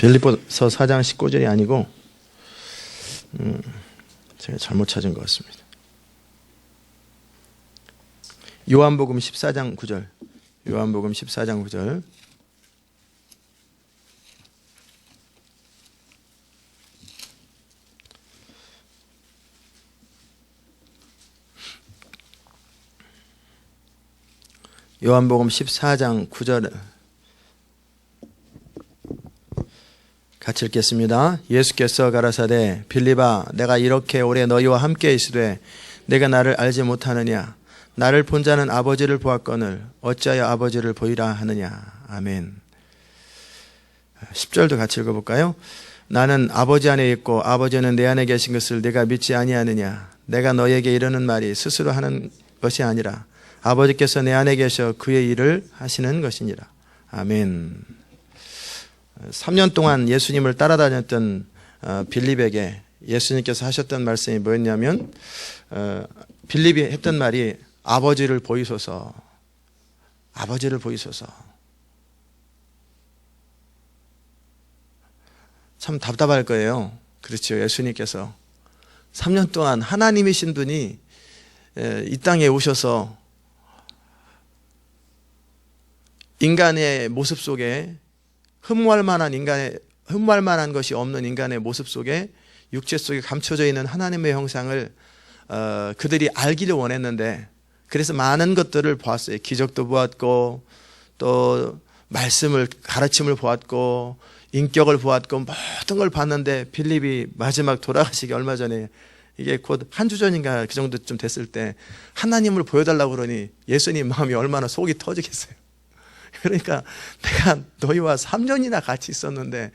빌립보서 4장 19절이 아니고 제가 잘못 찾은 것 같습니다. 요한복음 14장 9절. 요한복음 14장 9절. 요한복음 14장 9절 같이 읽겠습니다. 예수께서 가라사대 빌립아 내가 이렇게 오래 너희와 함께 있으되 내가 나를 알지 못하느냐 나를 본 자는 아버지를 보았거늘 어찌하여 아버지를 보이라 하느냐. 아멘. 10절도 같이 읽어볼까요? 나는 아버지 안에 있고 아버지는 내 안에 계신 것을 내가 믿지 아니하느냐. 내가 너에게 이르는 말이 스스로 하는 것이 아니라 아버지께서 내 안에 계셔 그의 일을 하시는 것이니라. 아멘. 3년 동안 예수님을 따라다녔던 빌립에게 예수님께서 하셨던 말씀이 뭐였냐면 빌립이 했던 말이 아버지를 보이소서. 아버지를 보이소서. 참 답답할 거예요. 그렇죠. 예수님께서 3년 동안 하나님이신 분이 이 땅에 오셔서 인간의 모습 속에 흠모할 만한 것이 없는 인간의 모습 속에 육체 속에 감춰져 있는 하나님의 형상을 그들이 알기를 원했는데 그래서 많은 것들을 보았어요. 기적도 보았고 또 말씀을 가르침을 보았고 인격을 보았고 모든 걸 봤는데 빌립이 마지막 돌아가시기 얼마 전에 이게 곧 한 주 전인가 그 정도쯤 됐을 때 하나님을 보여달라고 그러니 예수님 마음이 얼마나 속이 터지겠어요. 그러니까 내가 너희와 3년이나 같이 있었는데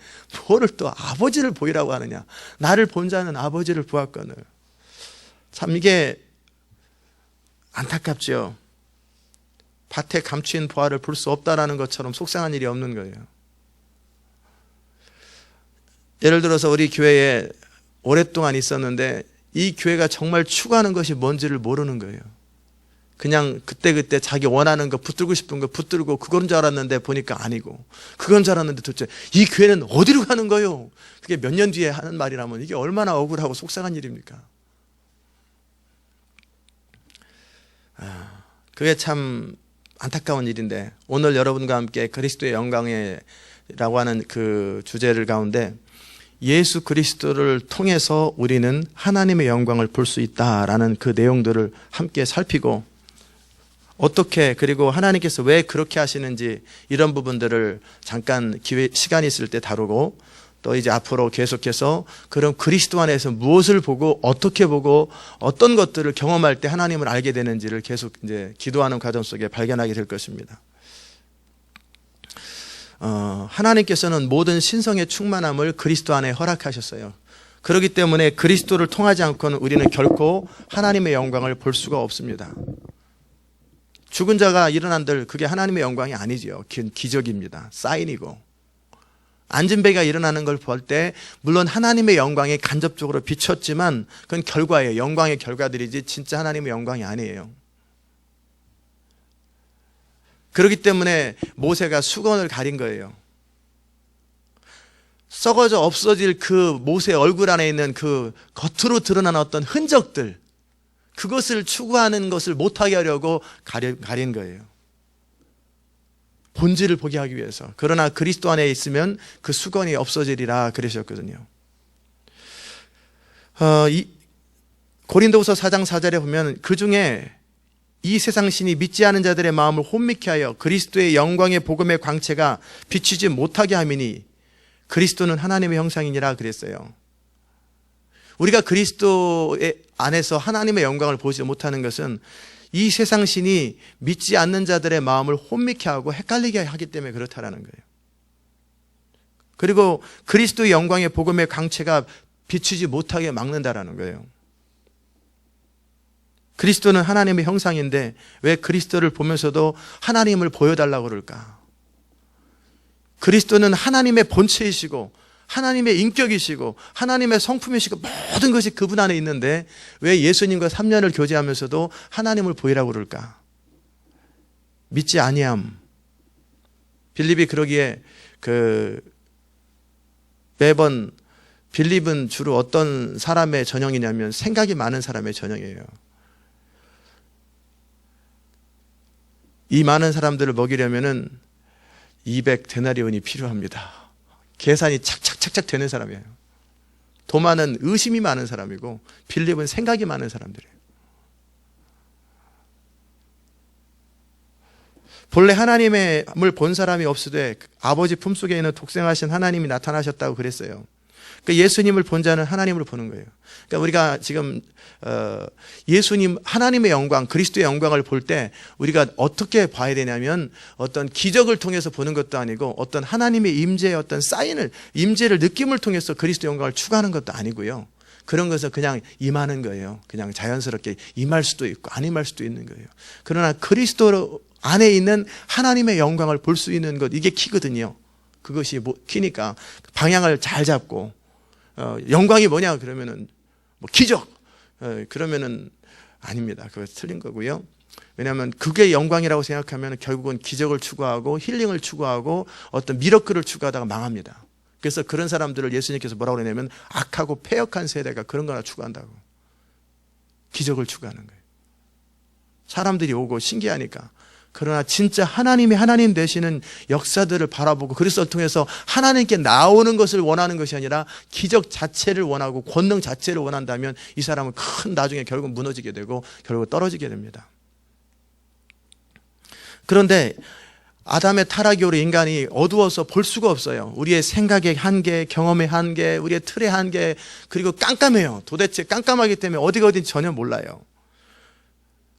뭐를 또 아버지를 보이라고 하느냐. 나를 본 자는 아버지를 보았거늘. 참 이게 안타깝죠. 밭에 감추인 보화를 볼 수 없다라는 것처럼 속상한 일이 없는 거예요. 예를 들어서 우리 교회에 오랫동안 있었는데 이 교회가 정말 추구하는 것이 뭔지를 모르는 거예요. 그냥 그때그때 자기 원하는 거 붙들고 싶은 거 붙들고 그건 줄 알았는데 보니까 아니고 그건 줄 알았는데 도대체 이 교회는 어디로 가는 거요? 그게 몇 년 뒤에 하는 말이라면 이게 얼마나 억울하고 속상한 일입니까? 그게 참 안타까운 일인데 오늘 여러분과 함께 그리스도의 영광이라고 하는 그 주제를 가운데 예수 그리스도를 통해서 우리는 하나님의 영광을 볼 수 있다라는 그 내용들을 함께 살피고 어떻게 그리고 하나님께서 왜 그렇게 하시는지 이런 부분들을 잠깐 시간이 있을 때 다루고 또 이제 앞으로 계속해서 그럼 그리스도 안에서 무엇을 보고 어떻게 보고 어떤 것들을 경험할 때 하나님을 알게 되는지를 계속 이제 기도하는 과정 속에 발견하게 될 것입니다. 하나님께서는 모든 신성의 충만함을 그리스도 안에 허락하셨어요. 그렇기 때문에 그리스도를 통하지 않고는 우리는 결코 하나님의 영광을 볼 수가 없습니다. 죽은 자가 일어난들 그게 하나님의 영광이 아니지요. 기적입니다. 사인이고 앉은 배가 일어나는 걸 볼 때 물론 하나님의 영광이 간접적으로 비쳤지만 그건 결과예요. 영광의 결과들이지 진짜 하나님의 영광이 아니에요. 그렇기 때문에 모세가 수건을 가린 거예요. 썩어져 없어질 그 모세 얼굴 안에 있는 그 겉으로 드러나는 어떤 흔적들 그것을 추구하는 것을 못하게 하려고 가린 거예요. 본질을 보게 하기 위해서. 그러나 그리스도 안에 있으면 그 수건이 없어지리라 그러셨거든요. 고린도후서 4장 4절에 보면 그중에 이 세상 신이 믿지 않은 자들의 마음을 혼미케 하여 그리스도의 영광의 복음의 광채가 비치지 못하게 함이니 그리스도는 하나님의 형상이니라 그랬어요. 우리가 그리스도의 안에서 하나님의 영광을 보지 못하는 것은 이 세상 신이 믿지 않는 자들의 마음을 혼미케 하고 헷갈리게 하기 때문에 그렇다라는 거예요. 그리고 그리스도의 영광의 복음의 광채가 비추지 못하게 막는다라는 거예요. 그리스도는 하나님의 형상인데 왜 그리스도를 보면서도 하나님을 보여달라고 그럴까? 그리스도는 하나님의 본체이시고 하나님의 인격이시고 하나님의 성품이시고 모든 것이 그분 안에 있는데 왜 예수님과 3년을 교제하면서도 하나님을 보이라고 그럴까? 믿지 아니함. 빌립이 그러기에 매번 빌립은 주로 어떤 사람의 전형이냐면 생각이 많은 사람의 전형이에요. 이 많은 사람들을 먹이려면은 200데나리온이 필요합니다. 계산이 착착착착 되는 사람이에요. 도마는 의심이 많은 사람이고 빌립은 생각이 많은 사람들이에요. 본래 하나님을 본 사람이 없으되 아버지 품속에 있는 독생하신 하나님이 나타나셨다고 그랬어요. 그러니까 예수님을 본 자는 하나님을 보는 거예요. 그러니까 우리가 지금 예수님 하나님의 영광, 그리스도의 영광을 볼 때 우리가 어떻게 봐야 되냐면 어떤 기적을 통해서 보는 것도 아니고 어떤 하나님의 임재의 어떤 사인을, 임재를 느낌을 통해서 그리스도의 영광을 추구하는 것도 아니고요. 그런 것을 그냥 임하는 거예요. 그냥 자연스럽게 임할 수도 있고 안 임할 수도 있는 거예요. 그러나 그리스도 안에 있는 하나님의 영광을 볼 수 있는 것, 이게 키거든요. 그것이 키니까 방향을 잘 잡고 영광이 뭐냐 그러면은 뭐 기적 그러면은 아닙니다. 그거 틀린 거고요. 왜냐하면 그게 영광이라고 생각하면 결국은 기적을 추구하고 힐링을 추구하고 어떤 미러클을 추구하다가 망합니다. 그래서 그런 사람들을 예수님께서 뭐라고 그러냐면 악하고 패역한 세대가 그런 거나 추구한다고. 기적을 추구하는 거예요. 사람들이 오고 신기하니까. 그러나 진짜 하나님이 하나님 되시는 역사들을 바라보고 그리스도를 통해서 하나님께 나오는 것을 원하는 것이 아니라 기적 자체를 원하고 권능 자체를 원한다면 이 사람은 큰 나중에 결국 무너지게 되고 결국 떨어지게 됩니다. 그런데 아담의 타락 이후로 인간이 어두워서 볼 수가 없어요. 우리의 생각의 한계, 경험의 한계, 우리의 틀의 한계, 그리고 깜깜해요. 도대체 깜깜하기 때문에 어디가 어딘지 전혀 몰라요.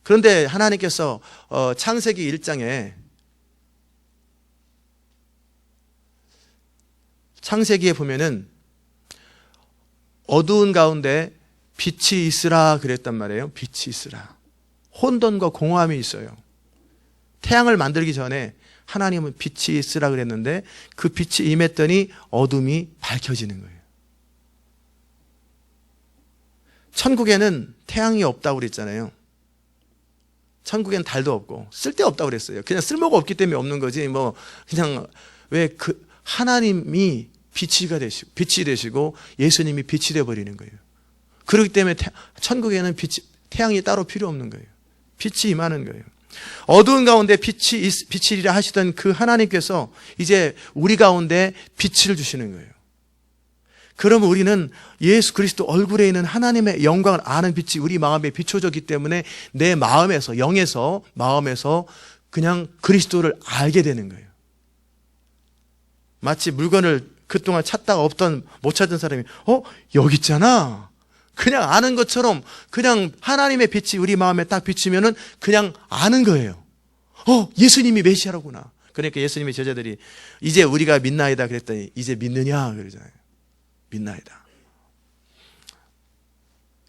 그런데 하나님께서 창세기 1장에 창세기에 보면은 어두운 가운데 빛이 있으라 그랬단 말이에요. 빛이 있으라. 혼돈과 공허함이 있어요. 태양을 만들기 전에 하나님은 빛이 있으라 그랬는데 그 빛이 임했더니 어둠이 밝혀지는 거예요. 천국에는 태양이 없다고 그랬잖아요. 천국엔 달도 없고 쓸데없다고 그랬어요. 그냥 쓸모가 없기 때문에 없는 거지. 뭐 그냥 왜 그 하나님이 빛이 되시고 예수님이 빛이 돼 버리는 거예요. 그렇기 때문에 천국에는 태양이 따로 필요 없는 거예요. 빛이 임하는 거예요. 어두운 가운데 빛이리라 하시던 그 하나님께서 이제 우리 가운데 빛을 주시는 거예요. 그러면 우리는 예수 그리스도 얼굴에 있는 하나님의 영광을 아는 빛이 우리 마음에 비춰졌기 때문에 내 마음에서, 영에서, 마음에서 그냥 그리스도를 알게 되는 거예요. 마치 물건을 그동안 찾다가 못 찾은 사람이 여기 있잖아. 그냥 아는 것처럼 그냥 하나님의 빛이 우리 마음에 딱 비치면은 그냥 아는 거예요. 예수님이 메시아라구나. 그러니까 예수님의 제자들이 이제 우리가 믿나이다 그랬더니 이제 믿느냐 그러잖아요. 믿나이다.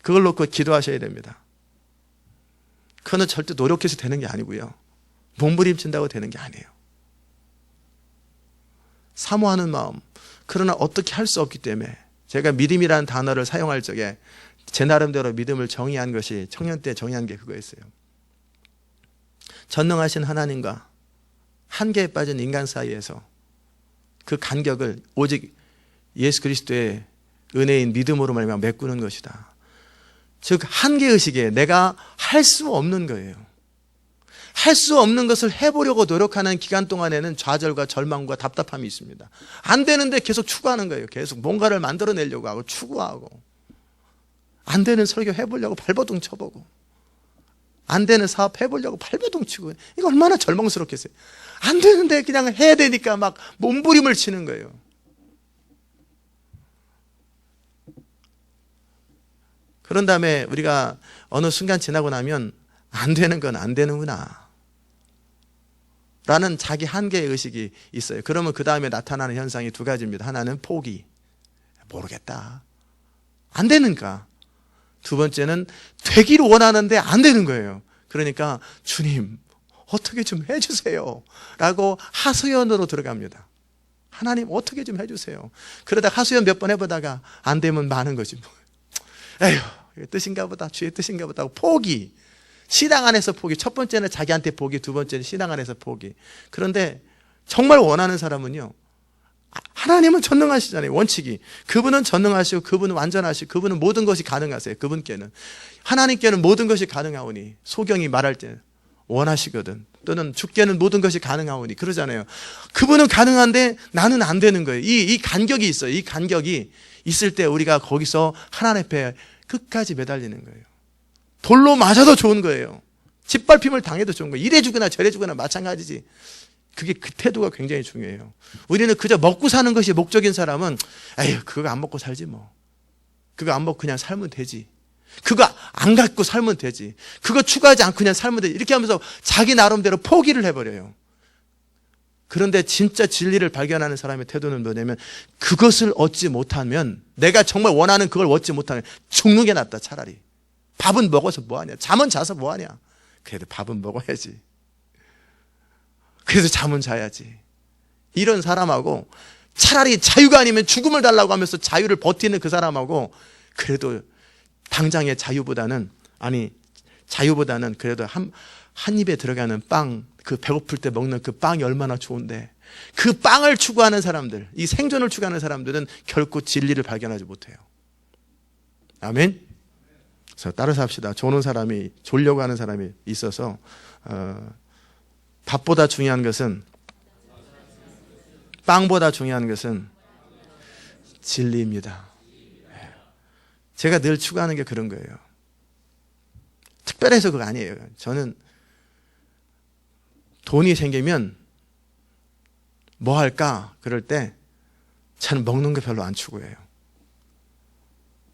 그걸 놓고 기도하셔야 됩니다. 그거는 절대 노력해서 되는 게 아니고요. 몸부림친다고 되는 게 아니에요. 사모하는 마음. 그러나 어떻게 할 수 없기 때문에 제가 믿음이라는 단어를 사용할 적에 제 나름대로 믿음을 정의한 것이 청년 때 정의한 게 그거였어요. 전능하신 하나님과 한계에 빠진 인간 사이에서 그 간격을 오직 예수 그리스도의 은혜인 믿음으로 말미암아 메꾸는 것이다. 즉 한계의식에 내가 할 수 없는 거예요. 할 수 없는 것을 해보려고 노력하는 기간 동안에는 좌절과 절망과 답답함이 있습니다. 안 되는데 계속 추구하는 거예요. 계속 뭔가를 만들어내려고 하고 추구하고 안 되는 설교 해보려고 발버둥 쳐보고 안 되는 사업 해보려고 발버둥 치고 이거 얼마나 절망스럽겠어요. 안 되는데 그냥 해야 되니까 막 몸부림을 치는 거예요. 그런 다음에 우리가 어느 순간 지나고 나면 안 되는 건 안 되는구나 라는 자기 한계의 의식이 있어요. 그러면 그 다음에 나타나는 현상이 두 가지입니다. 하나는 포기. 모르겠다. 안 되는가. 두 번째는 되기를 원하는데 안 되는 거예요. 그러니까 주님 어떻게 좀 해주세요 라고 하소연으로 들어갑니다. 하나님 어떻게 좀 해주세요. 그러다 하소연 몇 번 해보다가 안 되면 많은 거지 뭐. 에휴 뜻인가 보다. 주의 뜻인가 보다 하고 포기. 신앙 안에서 포기. 첫 번째는 자기한테 포기, 두 번째는 신앙 안에서 포기. 그런데 정말 원하는 사람은요 하나님은 전능하시잖아요. 원칙이. 그분은 전능하시고 그분은 완전하시고 그분은 모든 것이 가능하세요. 그분께는. 하나님께는 모든 것이 가능하오니. 소경이 말할 때 원하시거든. 또는 주께는 모든 것이 가능하오니 그러잖아요. 그분은 가능한데 나는 안 되는 거예요. 이 간격이 있어요. 이 간격이 있을 때 우리가 거기서 하나님 앞에 끝까지 매달리는 거예요. 돌로 맞아도 좋은 거예요. 짓밟힘을 당해도 좋은 거예요. 이래 주거나 저래 주거나 마찬가지지. 그게 그 태도가 굉장히 중요해요. 우리는 그저 먹고 사는 것이 목적인 사람은 에휴 그거 안 먹고 살지 뭐. 그거 안 먹고 그냥 살면 되지. 그거 안 갖고 살면 되지. 그거 추가하지 않고 그냥 살면 되지. 이렇게 하면서 자기 나름대로 포기를 해버려요. 그런데 진짜 진리를 발견하는 사람의 태도는 뭐냐면 그것을 얻지 못하면 내가 정말 원하는 그걸 얻지 못하면 죽는 게 낫다 차라리. 밥은 먹어서 뭐하냐. 잠은 자서 뭐하냐. 그래도 밥은 먹어야지. 그래서 잠은 자야지. 이런 사람하고 차라리 자유가 아니면 죽음을 달라고 하면서 자유를 버티는 그 사람하고 그래도 당장의 자유보다는 그래도 한 입에 들어가는 빵, 그 배고플 때 먹는 그 빵이 얼마나 좋은데 그 빵을 추구하는 사람들, 이 생존을 추구하는 사람들은 결코 진리를 발견하지 못해요. 아멘. 그래서 따라서 합시다. 졸려고 하는 사람이 있어서 밥보다 중요한 것은 빵보다 중요한 것은 진리입니다. 제가 늘 추구하는 게 그런 거예요. 특별해서 그거 아니에요. 저는 돈이 생기면 뭐 할까? 그럴 때 저는 먹는 거 별로 안 추구해요.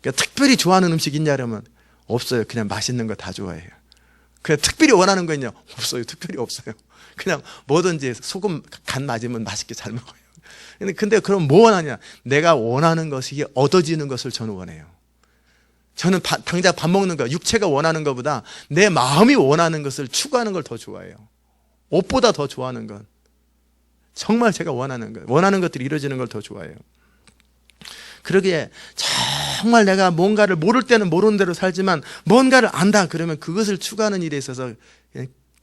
그러니까 특별히 좋아하는 음식 있냐 그러면 없어요. 그냥 맛있는 거 다 좋아해요. 그냥 특별히 원하는 거 있냐? 없어요. 특별히 없어요. 그냥 뭐든지 소금 간 맞으면 맛있게 잘 먹어요. 근데 그럼 뭐 원하냐? 내가 원하는 것이 얻어지는 것을 저는 원해요. 저는 당장 밥 먹는 거, 육체가 원하는 것보다 내 마음이 원하는 것을 추구하는 걸 더 좋아해요. 옷보다 더 좋아하는 건 정말 제가 원하는 것들이 이루어지는 걸 더 좋아해요. 그러기에 정말 내가 뭔가를 모를 때는 모르는 대로 살지만 뭔가를 안다 그러면 그것을 추구하는 일에 있어서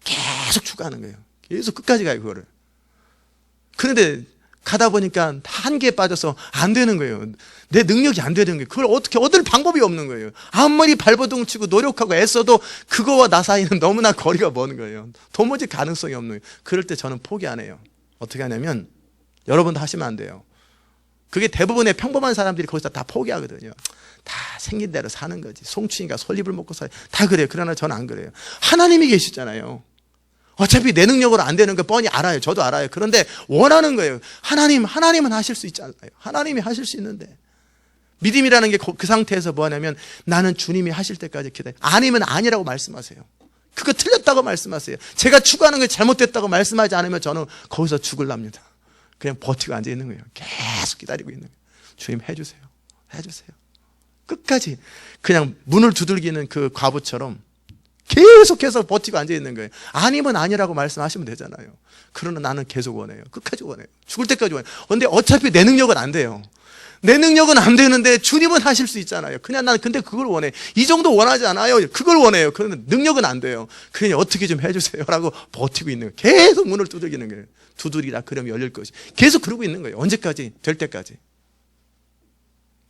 계속 추구하는 거예요. 계속 끝까지 가요 그거를. 그런데 가다 보니까 한계에 빠져서 안 되는 거예요. 내 능력이 안 되는 거예요. 그걸 어떻게 얻을 방법이 없는 거예요. 아무리 발버둥 치고 노력하고 애써도 그거와 나 사이는 너무나 거리가 먼 거예요. 도무지 가능성이 없는 거예요. 그럴 때 저는 포기 안 해요. 어떻게 하냐면 여러분도 하시면 안 돼요. 그게 대부분의 평범한 사람들이 거기서 다 포기하거든요. 다 생긴 대로 사는 거지. 송충이가 솔잎을 먹고 살아요. 다 그래요. 그러나 저는 안 그래요. 하나님이 계시잖아요. 어차피 내 능력으로 안 되는 거 뻔히 알아요. 저도 알아요. 그런데 원하는 거예요. 하나님은 하실 수 있잖아요. 하나님이 하실 수 있는데. 믿음이라는 게 그 상태에서 뭐 하냐면 나는 주님이 하실 때까지 기다려. 아니면 아니라고 말씀하세요. 그거 틀렸다고 말씀하세요. 제가 추구하는 게 잘못됐다고 말씀하지 않으면 저는 거기서 죽을랍니다. 그냥 버티고 앉아 있는 거예요. 계속 기다리고 있는 거예요. 주님 해주세요. 해주세요. 끝까지 그냥 문을 두들기는 그 과부처럼 계속해서 버티고 앉아 있는 거예요. 아니면 아니라고 말씀하시면 되잖아요. 그러나 나는 계속 원해요. 끝까지 원해요. 죽을 때까지 원해요. 그런데 어차피 내 능력은 안 돼요. 내 능력은 안 되는데 주님은 하실 수 있잖아요. 그냥 나는 근데 그걸 원해. 이 정도 원하지 않아요. 그걸 원해요. 그런데 능력은 안 돼요. 그냥 어떻게 좀 해주세요. 라고 버티고 있는 거예요. 계속 문을 두들기는 거예요. 두드리라 그러면 열릴 것이. 계속 그러고 있는 거예요. 언제까지? 될 때까지.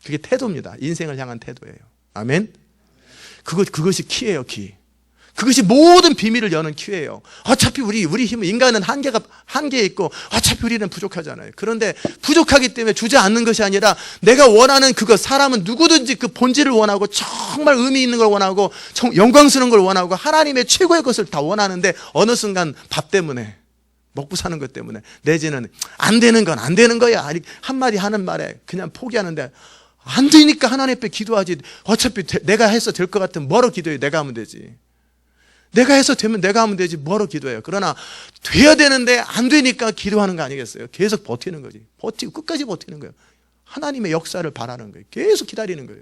그게 태도입니다. 인생을 향한 태도예요. 아멘. 그것이 키예요. 키. 그것이 모든 비밀을 여는 키예요. 어차피 우리 힘은 인간은 한계에 있고 어차피 우리는 부족하잖아요. 그런데 부족하기 때문에 주지 않는 것이 아니라 내가 원하는 그것, 사람은 누구든지 그 본질을 원하고 정말 의미 있는 걸 원하고 영광스러운 걸 원하고 하나님의 최고의 것을 다 원하는데 어느 순간 밥 때문에 먹고 사는 것 때문에 내지는 안 되는 건 안 되는 거야. 한마디 하는 말에 그냥 포기하는데 안 되니까 하나님 앞에 기도하지. 어차피 내가 해서 될 것 같으면 뭐로 기도해? 내가 하면 되지. 내가 해서 되면 내가 하면 되지 뭐로 기도해요. 그러나 돼야 되는데 안 되니까 기도하는 거 아니겠어요? 계속 버티는 거지. 버티고 끝까지 버티는 거예요. 하나님의 역사를 바라는 거예요. 계속 기다리는 거예요.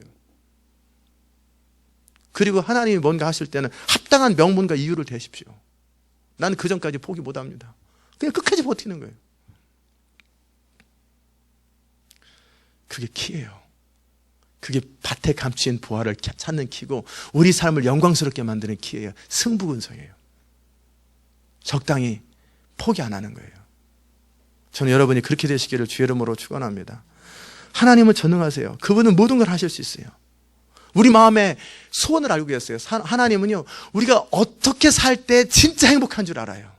그리고 하나님이 뭔가 하실 때는 합당한 명분과 이유를 대십시오. 나는 그 전까지 포기 못합니다. 그냥 끝까지 버티는 거예요. 그게 키예요. 그게 밭에 감추인 보화를 찾는 키고 우리 삶을 영광스럽게 만드는 키예요. 승부근성이에요. 적당히 포기 안 하는 거예요. 저는 여러분이 그렇게 되시기를 주의 이름으로 축원합니다. 하나님은 전능하세요. 그분은 모든 걸 하실 수 있어요. 우리 마음의 소원을 알고 계세요. 하나님은요, 우리가 어떻게 살 때 진짜 행복한 줄 알아요.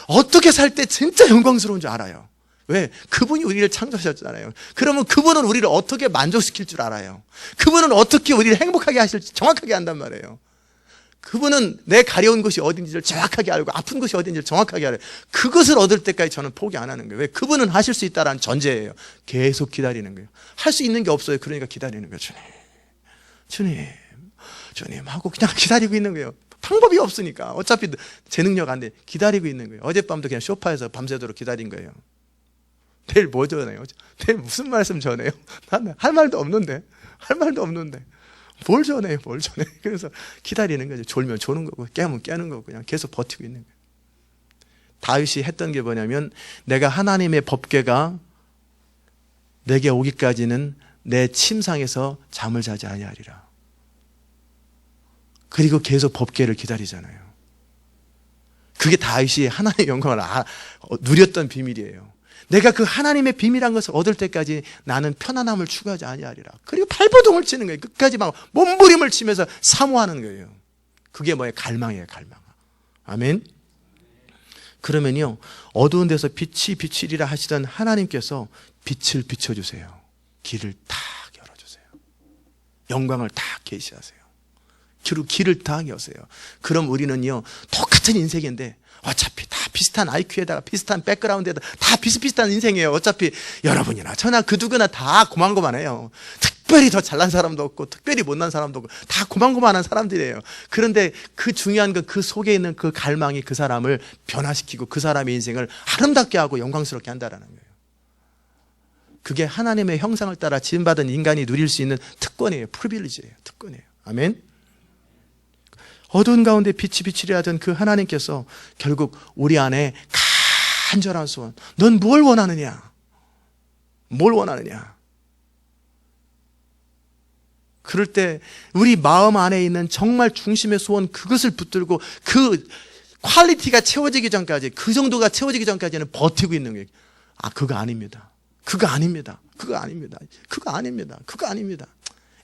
어떻게 살 때 진짜 영광스러운 줄 알아요. 왜? 그분이 우리를 창조하셨잖아요. 그러면 그분은 우리를 어떻게 만족시킬 줄 알아요. 그분은 어떻게 우리를 행복하게 하실지 정확하게 안단 말이에요. 그분은 내 가려운 곳이 어딘지를 정확하게 알고 아픈 곳이 어딘지를 정확하게 알아요. 그것을 얻을 때까지 저는 포기 안 하는 거예요. 왜? 그분은 하실 수 있다라는 전제예요. 계속 기다리는 거예요. 할 수 있는 게 없어요. 그러니까 기다리는 거예요. 주님 하고 그냥 기다리고 있는 거예요. 방법이 없으니까. 어차피 제 능력 안 돼. 기다리고 있는 거예요. 어젯밤도 그냥 소파에서 밤새도록 기다린 거예요. 내일 뭐 전해요? 내일 무슨 말씀 전해요? 난 할 말도 없는데. 뭘 전해요? 그래서 기다리는 거죠. 졸면 조는 거고 깨면 깨는 거고 그냥 계속 버티고 있는 거예요. 다윗이 했던 게 뭐냐면, 내가 하나님의 법궤가 내게 오기까지는 내 침상에서 잠을 자지 아니하리라. 그리고 계속 법궤를 기다리잖아요. 그게 다윗이 하나님의 영광을 누렸던 비밀이에요. 내가 그 하나님의 비밀한 것을 얻을 때까지 나는 편안함을 추구하지 아니하리라. 그리고 발버둥을 치는 거예요. 끝까지 막 몸부림을 치면서 사모하는 거예요. 그게 뭐예요? 갈망이에요, 갈망. 아멘. 그러면요, 어두운 데서 빛이 비치리라 하시던 하나님께서 빛을 비춰주세요. 길을 딱 열어주세요. 영광을 딱 계시하세요. 길을 딱 여세요. 그럼 우리는요, 똑같은 인생인데 어차피 다 비슷한 IQ에다가 비슷한 백그라운드에다가 다 비슷비슷한 인생이에요. 어차피 여러분이나 저나 그 누구나 다 고만고만해요. 특별히 더 잘난 사람도 없고 특별히 못난 사람도 없고 다 고만고만한 사람들이에요. 그런데 그 중요한 건 그 속에 있는 그 갈망이 그 사람을 변화시키고 그 사람의 인생을 아름답게 하고 영광스럽게 한다라는 거예요. 그게 하나님의 형상을 따라 지음받은 인간이 누릴 수 있는 특권이에요. 프리빌리지예요. 특권이에요. 아멘. 어두운 가운데 빛이 비치려 하던 그 하나님께서 결국 우리 안에 간절한 소원, 넌 뭘 원하느냐? 뭘 원하느냐? 그럴 때 우리 마음 안에 있는 정말 중심의 소원, 그것을 붙들고 그 퀄리티가 채워지기 전까지, 그 정도가 채워지기 전까지는 버티고 있는 거예요. 그거 아닙니다. 그거 아닙니다.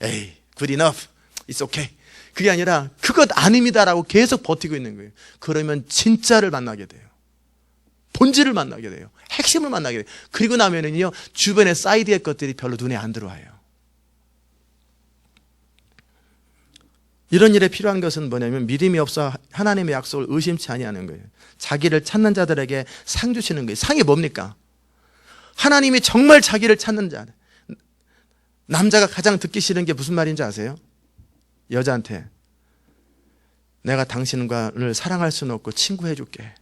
에이, good enough. It's okay. 그게 아니라 그것 아닙니다라고 계속 버티고 있는 거예요. 그러면 진짜를 만나게 돼요. 본질을 만나게 돼요. 핵심을 만나게 돼요. 그리고 나면은요, 주변의 사이드의 것들이 별로 눈에 안 들어와요. 이런 일에 필요한 것은 뭐냐면, 믿음이 없어 하나님의 약속을 의심치 아니하는 거예요. 자기를 찾는 자들에게 상 주시는 거예요. 상이 뭡니까? 하나님이 정말 자기를 찾는 자. 남자가 가장 듣기 싫은 게 무슨 말인지 아세요? 여자한테 내가 당신과를 사랑할 수는 없고 친구해줄게.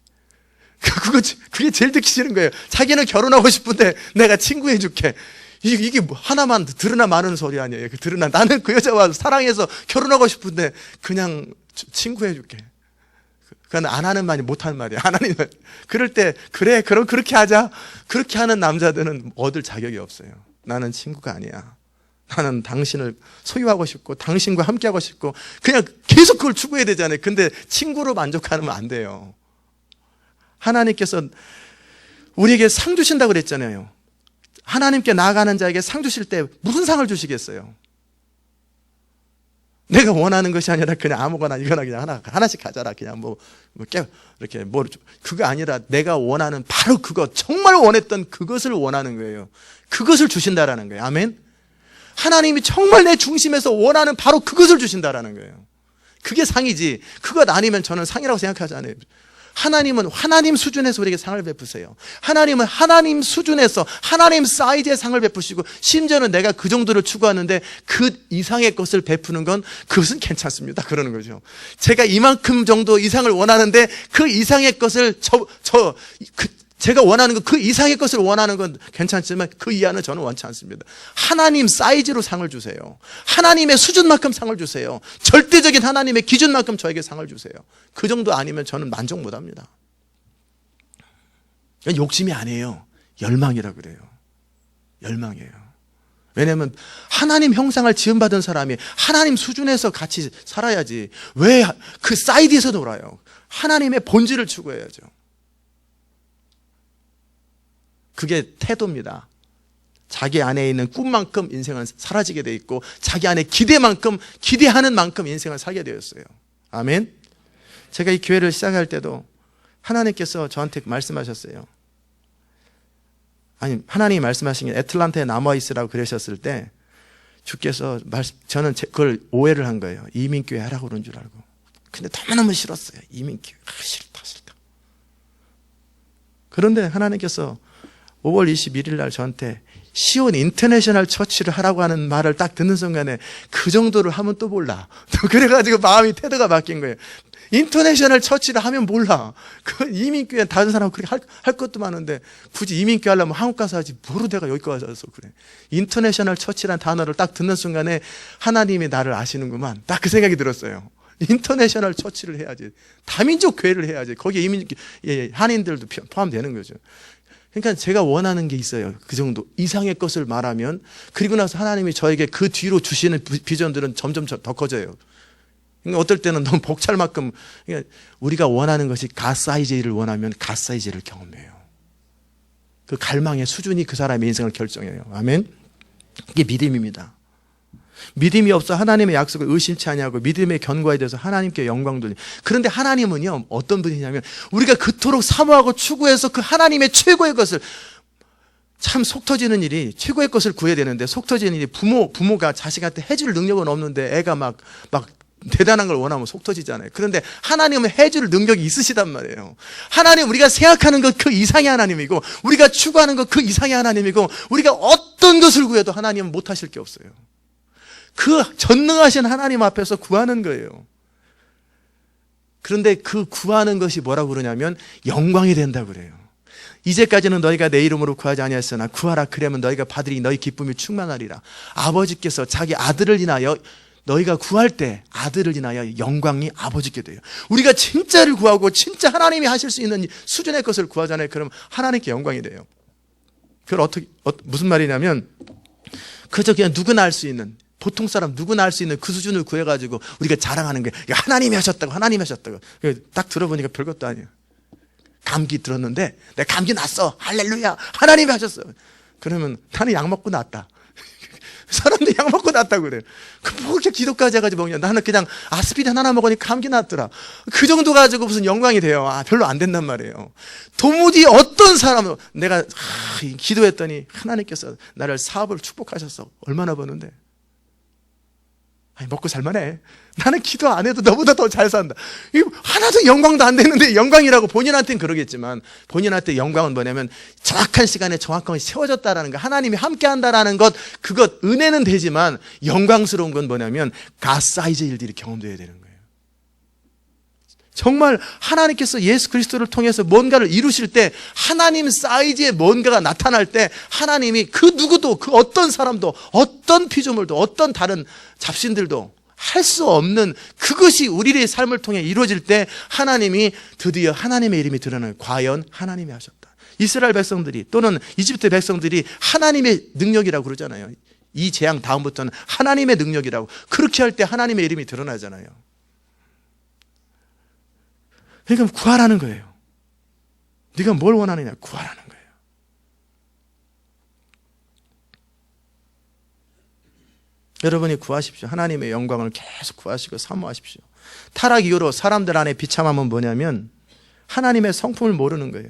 그게 제일 듣기 싫은 거예요. 자기는 결혼하고 싶은데 내가 친구해줄게. 이게 하나만 들으나 마는 소리 아니에요. 들으나 나는 그 여자와 사랑해서 결혼하고 싶은데 그냥 친구해줄게. 그건 안 하는 말이 못하는 말이야. 하나님은 그럴 때 그래 그럼 그렇게 하자. 그렇게 하는 남자들은 얻을 자격이 없어요. 나는 친구가 아니야. 나는 당신을 소유하고 싶고 당신과 함께하고 싶고 그냥 계속 그걸 추구해야 되잖아요. 근데 친구로 만족하면 안 돼요. 하나님께서 우리에게 상 주신다고 그랬잖아요. 하나님께 나아가는 자에게 상 주실 때 무슨 상을 주시겠어요? 내가 원하는 것이 아니라 그냥 아무거나 이거나 그냥 하나씩 가져라. 그냥 이렇게 그거 아니라 내가 원하는 바로 그거, 정말 원했던 그것을 원하는 거예요. 그것을 주신다라는 거예요. 아멘. 하나님이 정말 내 중심에서 원하는 바로 그것을 주신다라는 거예요. 그게 상이지. 그것 아니면 저는 상이라고 생각하지 않아요. 하나님은 하나님 수준에서 우리에게 상을 베푸세요. 하나님은 하나님 수준에서 하나님 사이즈의 상을 베푸시고, 심지어는 내가 그 정도를 추구하는데 그 이상의 것을 베푸는 건 그것은 괜찮습니다. 그러는 거죠. 제가 이만큼 정도 이상을 원하는데 그 이상의 것을 제가 원하는 것, 그 이상의 것을 원하는 건 괜찮지만 그 이하는 저는 원치 않습니다. 하나님 사이즈로 상을 주세요. 하나님의 수준만큼 상을 주세요. 절대적인 하나님의 기준만큼 저에게 상을 주세요. 그 정도 아니면 저는 만족 못합니다. 욕심이 아니에요. 열망이라 그래요. 열망이에요. 왜냐하면 하나님 형상을 지음받은 사람이 하나님 수준에서 같이 살아야지. 왜 그 사이드에서 놀아요? 하나님의 본질을 추구해야죠. 그게 태도입니다. 자기 안에 있는 꿈만큼 인생은 사라지게 돼 있고 자기 안에 기대하는 만큼 인생을 살게 되었어요. 아멘. 제가 이 교회를 시작할 때도 하나님께서 저한테 말씀하셨어요. 아니, 하나님이 말씀하신 게 애틀란타에 남아 있으라고 그러셨을 때 주께서 저는 그걸 오해를 한 거예요. 이민교회 하라고 그런 줄 알고. 근데 너무너무 싫었어요. 이민교회. 싫다. 그런데 하나님께서 5월 21일 날 저한테 시온 인터내셔널 처치를 하라고 하는 말을 딱 듣는 순간에 그 정도를 하면 또 몰라. 그래가지고 마음이 태도가 바뀐 거예요. 인터내셔널 처치를 하면 몰라. 그 이민교회 다른 사람 그렇게 할 것도 많은데 굳이 이민교회 하려면 한국 가서 하지. 뭐로 내가 여기까지 와서 그래. 인터내셔널 처치라는 단어를 딱 듣는 순간에 하나님이 나를 아시는구만. 딱 그 생각이 들었어요. 인터내셔널 처치를 해야지. 다민족 교회를 해야지. 거기에 한인들도 포함되는 거죠. 그러니까 제가 원하는 게 있어요. 그 정도 이상의 것을 말하면 그리고 나서 하나님이 저에게 그 뒤로 주시는 비전들은 점점 더 커져요. 그러니까 어떨 때는 너무 벅찰 만큼 그러니까 우리가 원하는 것이 갓사이즈를 원하면 갓사이즈를 경험해요. 그 갈망의 수준이 그 사람의 인생을 결정해요. 아멘. 이게 믿음입니다. 믿음이 없어 하나님의 약속을 의심치 아니하고 믿음의 견고에 대해서 하나님께 영광 돌리. 그런데 하나님은요 어떤 분이냐면 우리가 그토록 사모하고 추구해서 그 하나님의 최고의 것을 참 속 터지는 일이 최고의 것을 구해야 되는데 속 터지는 일이 부모가 자식한테 해줄 능력은 없는데 애가 막 대단한 걸 원하면 속 터지잖아요. 그런데 하나님은 해줄 능력이 있으시단 말이에요. 하나님 우리가 생각하는 것 그 이상의 하나님이고 우리가 추구하는 것 그 이상의 하나님이고 우리가 어떤 것을 구해도 하나님은 못하실 게 없어요. 그 전능하신 하나님 앞에서 구하는 거예요. 그런데 그 구하는 것이 뭐라고 그러냐면 영광이 된다고 그래요. 이제까지는 너희가 내 이름으로 구하지 아니하였으나 구하라 그러면 너희가 받으리 너희 기쁨이 충만하리라. 아버지께서 자기 아들을 인하여 너희가 구할 때 아들을 인하여 영광이 아버지께 돼요. 우리가 진짜를 구하고 진짜 하나님이 하실 수 있는 수준의 것을 구하잖아요. 그럼 하나님께 영광이 돼요. 그걸 무슨 말이냐면 그저 그냥 누구나 할 수 있는 보통 사람 누구나 할 수 있는 그 수준을 구해가지고 우리가 자랑하는 게 하나님이 하셨다고 딱 들어보니까 별것도 아니에요. 감기 들었는데 내가 감기 났어 할렐루야 하나님이 하셨어. 그러면 나는 약 먹고 낫다. 사람들이 약 먹고 낫다고 그래요. 뭐 이렇게 기도까지 해가지고 먹냐. 나는 그냥 아스피린 하나 먹으니까 감기 났더라. 그 정도 가지고 무슨 영광이 돼요. 별로 안 된단 말이에요. 도무지 어떤 사람은 내가 기도했더니 하나님께서 나를 사업을 축복하셨어. 얼마나 버는데 먹고 살만해. 나는 기도 안 해도 너보다 더 잘 산다. 하나도 영광도 안 되는데 영광이라고 본인한테는 그러겠지만 본인한테 영광은 뭐냐면 정확한 시간에 정확한 것이 세워졌다라는 것, 하나님이 함께한다라는 것, 그것 은혜는 되지만 영광스러운 건 뭐냐면 갓사이즈 일들이 경험되어야 되는 거예요. 정말 하나님께서 예수 그리스도를 통해서 뭔가를 이루실 때 하나님 사이즈의 뭔가가 나타날 때 하나님이 그 누구도 그 어떤 사람도 어떤 피조물도 어떤 다른 잡신들도 할 수 없는 그것이 우리의 삶을 통해 이루어질 때 하나님이 드디어 하나님의 이름이 드러나는 과연 하나님이 하셨다. 이스라엘 백성들이 또는 이집트 백성들이 하나님의 능력이라고 그러잖아요. 이 재앙 다음부터는 하나님의 능력이라고 그렇게 할 때 하나님의 이름이 드러나잖아요. 그러니까 구하라는 거예요. 네가 뭘 원하느냐 구하라는 거예요. 여러분이 구하십시오. 하나님의 영광을 계속 구하시고 사모하십시오. 타락 이후로 사람들 안에 비참함은 뭐냐면 하나님의 성품을 모르는 거예요.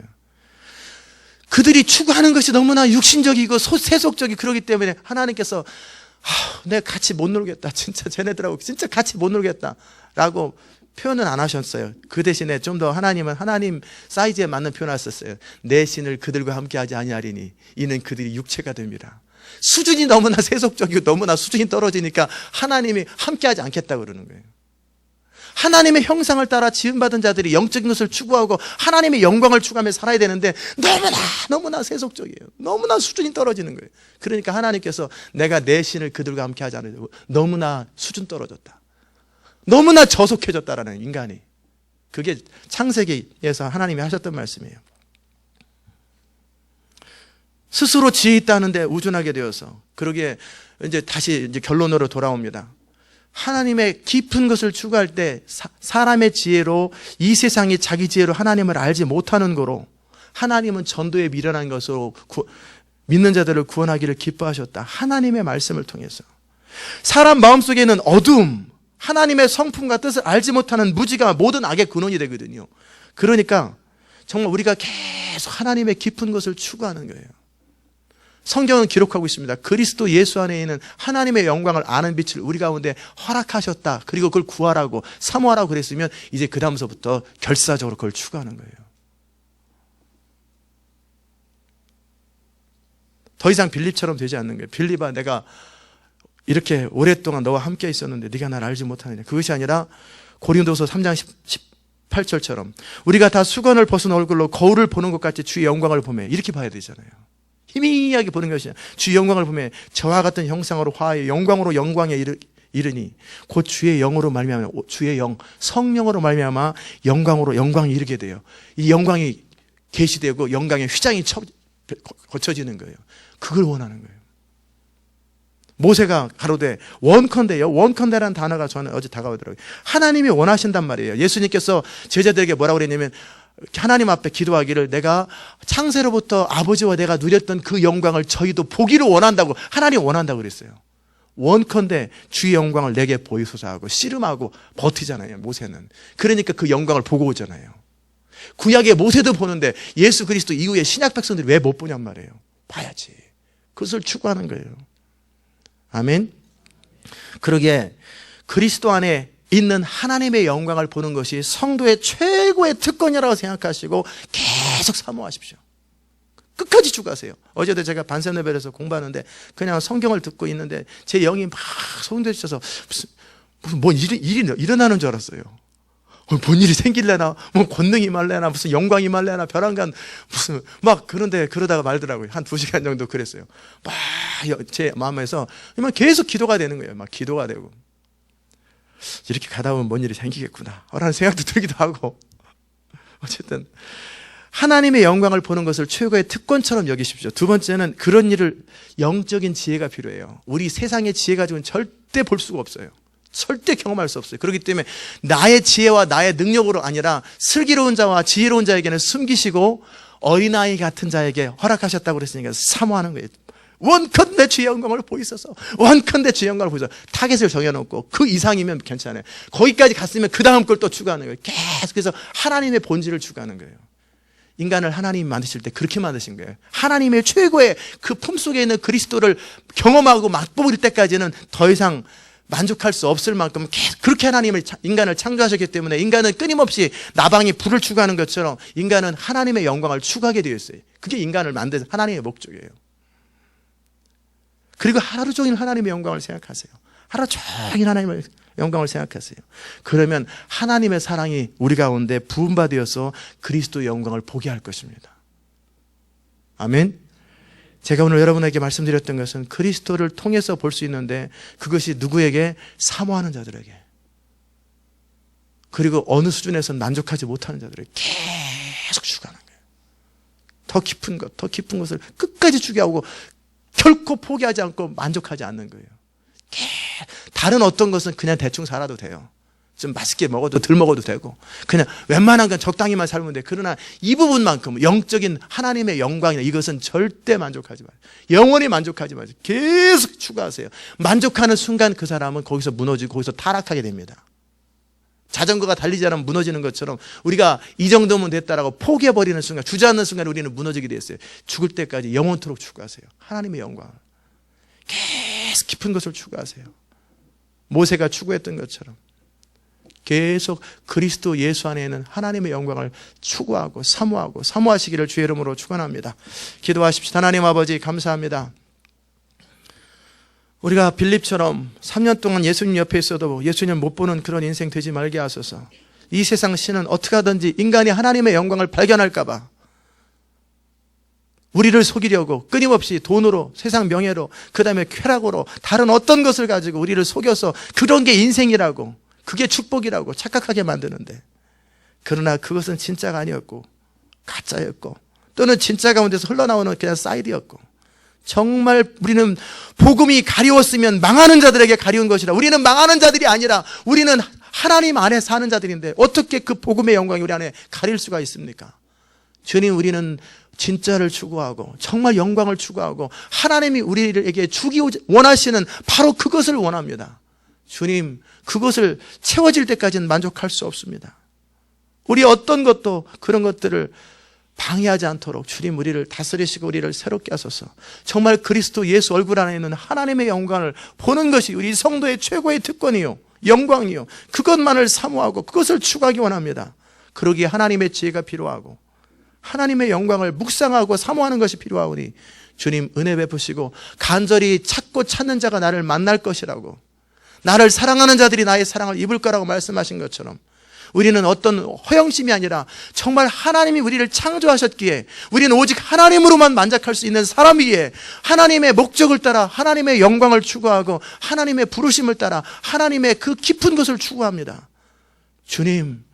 그들이 추구하는 것이 너무나 육신적이고 세속적이 그러기 때문에 하나님께서 내가 같이 못 놀겠다. 진짜 쟤네들하고 진짜 같이 못 놀겠다 라고 표현은 안 하셨어요. 그 대신에 좀 더 하나님은 하나님 사이즈에 맞는 표현을 하셨어요. 내 신을 그들과 함께하지 아니하리니 이는 그들이 육체가 됩니다. 수준이 너무나 세속적이고 너무나 수준이 떨어지니까 하나님이 함께하지 않겠다고 그러는 거예요. 하나님의 형상을 따라 지음받은 자들이 영적인 것을 추구하고 하나님의 영광을 추구하며 살아야 되는데 너무나 세속적이에요. 너무나 수준이 떨어지는 거예요. 그러니까 하나님께서 내가 내 신을 그들과 함께하지 않으려고 너무나 수준 떨어졌다. 너무나 저속해졌다라는 인간이. 그게 창세기에서 하나님이 하셨던 말씀이에요. 스스로 지혜 있다는데 우준하게 되어서 그러기에 이제 다시 결론으로 돌아옵니다. 하나님의 깊은 것을 추구할 때 사람의 지혜로 이 세상이 자기 지혜로 하나님을 알지 못하는 거로 하나님은 전도에 미련한 것으로 믿는 자들을 구원하기를 기뻐하셨다. 하나님의 말씀을 통해서. 사람 마음속에는 어두움, 하나님의 성품과 뜻을 알지 못하는 무지가 모든 악의 근원이 되거든요. 그러니까 정말 우리가 계속 하나님의 깊은 것을 추구하는 거예요. 성경은 기록하고 있습니다. 그리스도 예수 안에 있는 하나님의 영광을 아는 빛을 우리 가운데 허락하셨다. 그리고 그걸 구하라고 사모하라고 그랬으면 이제 그 다음서부터 결사적으로 그걸 추구하는 거예요. 더 이상 빌립처럼 되지 않는 거예요. 빌립아, 내가 이렇게 오랫동안 너와 함께 있었는데 네가 나를 알지 못하느냐. 그것이 아니라 고린도서 3장 18절처럼 우리가 다 수건을 벗은 얼굴로 거울을 보는 것 같이 주의 영광을 보며 이렇게 봐야 되잖아요. 희미하게 보는 것이 주의 영광을 보며 저와 같은 형상으로 화하여 영광으로 영광에 이르니 곧 주의 영으로 말미암아 주의 영 성령으로 말미암아 영광으로 영광에 이르게 돼요. 이 영광이 계시되고 영광의 휘장이 거쳐지는 거예요. 그걸 원하는 거예요. 모세가 가로되 원컨대요. 원컨대라는 단어가 저는 어제 다가오더라고요. 하나님이 원하신단 말이에요. 예수님께서 제자들에게 뭐라고 그랬냐면 하나님 앞에 기도하기를 내가 창세로부터 아버지와 내가 누렸던 그 영광을 저희도 보기를 원한다고 하나님 원한다고 그랬어요. 원컨대 주의 영광을 내게 보이소서 하고 씨름하고 버티잖아요. 모세는. 그러니까 그 영광을 보고 오잖아요. 구약의 모세도 보는데 예수 그리스도 이후에 신약 백성들이 왜 못 보냔 말이에요. 봐야지. 그것을 추구하는 거예요. 아멘. 그러기에 그리스도 안에 있는 하나님의 영광을 보는 것이 성도의 최고의 특권이라고 생각하시고 계속 사모하십시오. 끝까지 추구하세요. 어제도 제가 반세노벨에서 공부하는데 그냥 성경을 듣고 있는데 제 영이 막 소용돌이쳐서 무슨 뭔 일이 일어나는 줄 알았어요. 뭔 일이 생길래나, 뭐 권능이 말래나, 무슨 영광이 말래나, 벼랑간, 무슨, 막, 그러다가 말더라고요. 한 2시간 정도 그랬어요. 막, 제 마음에서, 계속 기도가 되는 거예요. 막 기도가 되고. 이렇게 가다 보면 뭔 일이 생기겠구나. 라는 생각도 들기도 하고. 어쨌든, 하나님의 영광을 보는 것을 최고의 특권처럼 여기십시오. 두 번째는 그런 일을 영적인 지혜가 필요해요. 우리 세상의 지혜 가지고는 절대 볼 수가 없어요. 절대 경험할 수 없어요. 그렇기 때문에 나의 지혜와 나의 능력으로 아니라 슬기로운 자와 지혜로운 자에게는 숨기시고 어린아이 같은 자에게 허락하셨다고 그랬으니까 사모하는 거예요. 원컨대 주의 영광을 보이소서. 원컨대 주의 영광을 보이소서. 타겟을 정해놓고 그 이상이면 괜찮아요. 거기까지 갔으면 그 다음 걸 또 추구하는 거예요. 계속해서 하나님의 본질을 추구하는 거예요. 인간을 하나님이 만드실 때 그렇게 만드신 거예요. 하나님의 최고의 그 품속에 있는 그리스도를 경험하고 맛보일 때까지는 더 이상 만족할 수 없을 만큼 그렇게 인간을 창조하셨기 때문에 인간은 끊임없이 나방이 불을 추구하는 것처럼 인간은 하나님의 영광을 추구하게 되어 있어요. 그게 인간을 만든 하나님의 목적이에요. 그리고 하루 종일 하나님의 영광을 생각하세요. 하루 종일 하나님의 영광을 생각하세요. 그러면 하나님의 사랑이 우리 가운데 부음받아서 그리스도의 영광을 보게 할 것입니다. 아멘. 제가 오늘 여러분에게 말씀드렸던 것은 그리스도를 통해서 볼 수 있는데 그것이 누구에게? 사모하는 자들에게. 그리고 어느 수준에서는 만족하지 못하는 자들에게 계속 추구하는 거예요. 더 깊은 것을 끝까지 추구하고 결코 포기하지 않고 만족하지 않는 거예요. 다른 어떤 것은 그냥 대충 살아도 돼요. 좀 맛있게 먹어도 덜 먹어도 되고 그냥 웬만한 건 적당히만 살면 돼. 그러나 이 부분만큼 영적인 하나님의 영광이나 이것은 절대 만족하지 마세요. 영원히 만족하지 마세요. 계속 추구하세요. 만족하는 순간 그 사람은 거기서 무너지고 거기서 타락하게 됩니다. 자전거가 달리지 않으면 무너지는 것처럼 우리가 이 정도면 됐다라고 포기해버리는 순간, 주저앉는 순간에 우리는 무너지게 됐어요. 죽을 때까지 영원토록 추구하세요. 하나님의 영광을 계속 깊은 것을 추구하세요. 모세가 추구했던 것처럼 계속 그리스도 예수 안에 있는 하나님의 영광을 추구하고 사모하시기를 주의 이름으로 축원합니다. 기도하십시다. 하나님 아버지 감사합니다. 우리가 빌립처럼 3년 동안 예수님 옆에 있어도 예수님 못 보는 그런 인생 되지 말게 하소서. 이 세상 신은 어떻게 하든지 인간이 하나님의 영광을 발견할까 봐 우리를 속이려고 끊임없이 돈으로, 세상 명예로, 그 다음에 쾌락으로 다른 어떤 것을 가지고 우리를 속여서 그런 게 인생이라고, 그게 축복이라고 착각하게 만드는데, 그러나 그것은 진짜가 아니었고 가짜였고 또는 진짜 가운데서 흘러나오는 그냥 사이드였고, 정말 우리는 복음이 가리웠으면 망하는 자들에게 가리운 것이라. 우리는 망하는 자들이 아니라 우리는 하나님 안에 사는 자들인데 어떻게 그 복음의 영광이 우리 안에 가릴 수가 있습니까? 주님, 우리는 진짜를 추구하고 정말 영광을 추구하고 하나님이 우리에게 주기 원하시는 바로 그것을 원합니다. 주님, 그것을 채워질 때까지는 만족할 수 없습니다. 우리 어떤 것도 그런 것들을 방해하지 않도록 주님 우리를 다스리시고 우리를 새롭게 하소서. 정말 그리스도 예수 얼굴 안에 있는 하나님의 영광을 보는 것이 우리 성도의 최고의 특권이요, 영광이요, 그것만을 사모하고 그것을 추구하기 원합니다. 그러기에 하나님의 지혜가 필요하고 하나님의 영광을 묵상하고 사모하는 것이 필요하오니 주님 은혜 베푸시고 간절히 찾고 찾는 자가 나를 만날 것이라고, 나를 사랑하는 자들이 나의 사랑을 입을 거라고 말씀하신 것처럼 우리는 어떤 허영심이 아니라 정말 하나님이 우리를 창조하셨기에 우리는 오직 하나님으로만 만족할 수 있는 사람이기에 하나님의 목적을 따라 하나님의 영광을 추구하고 하나님의 부르심을 따라 하나님의 그 깊은 것을 추구합니다. 주님,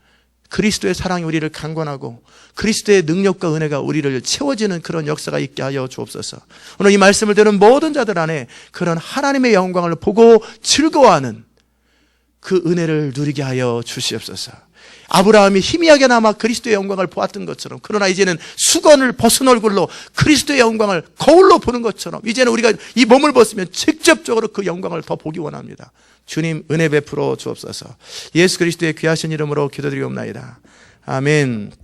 그리스도의 사랑이 우리를 강권하고 그리스도의 능력과 은혜가 우리를 채워지는 그런 역사가 있게 하여 주옵소서. 오늘 이 말씀을 들은 모든 자들 안에 그런 하나님의 영광을 보고 즐거워하는 그 은혜를 누리게 하여 주시옵소서. 아브라함이 희미하게나마 그리스도의 영광을 보았던 것처럼, 그러나 이제는 수건을 벗은 얼굴로 그리스도의 영광을 거울로 보는 것처럼 이제는 우리가 이 몸을 벗으면 직접적으로 그 영광을 더 보기 원합니다. 주님 은혜 베풀어 주옵소서. 예수 그리스도의 귀하신 이름으로 기도드리옵나이다. 아멘.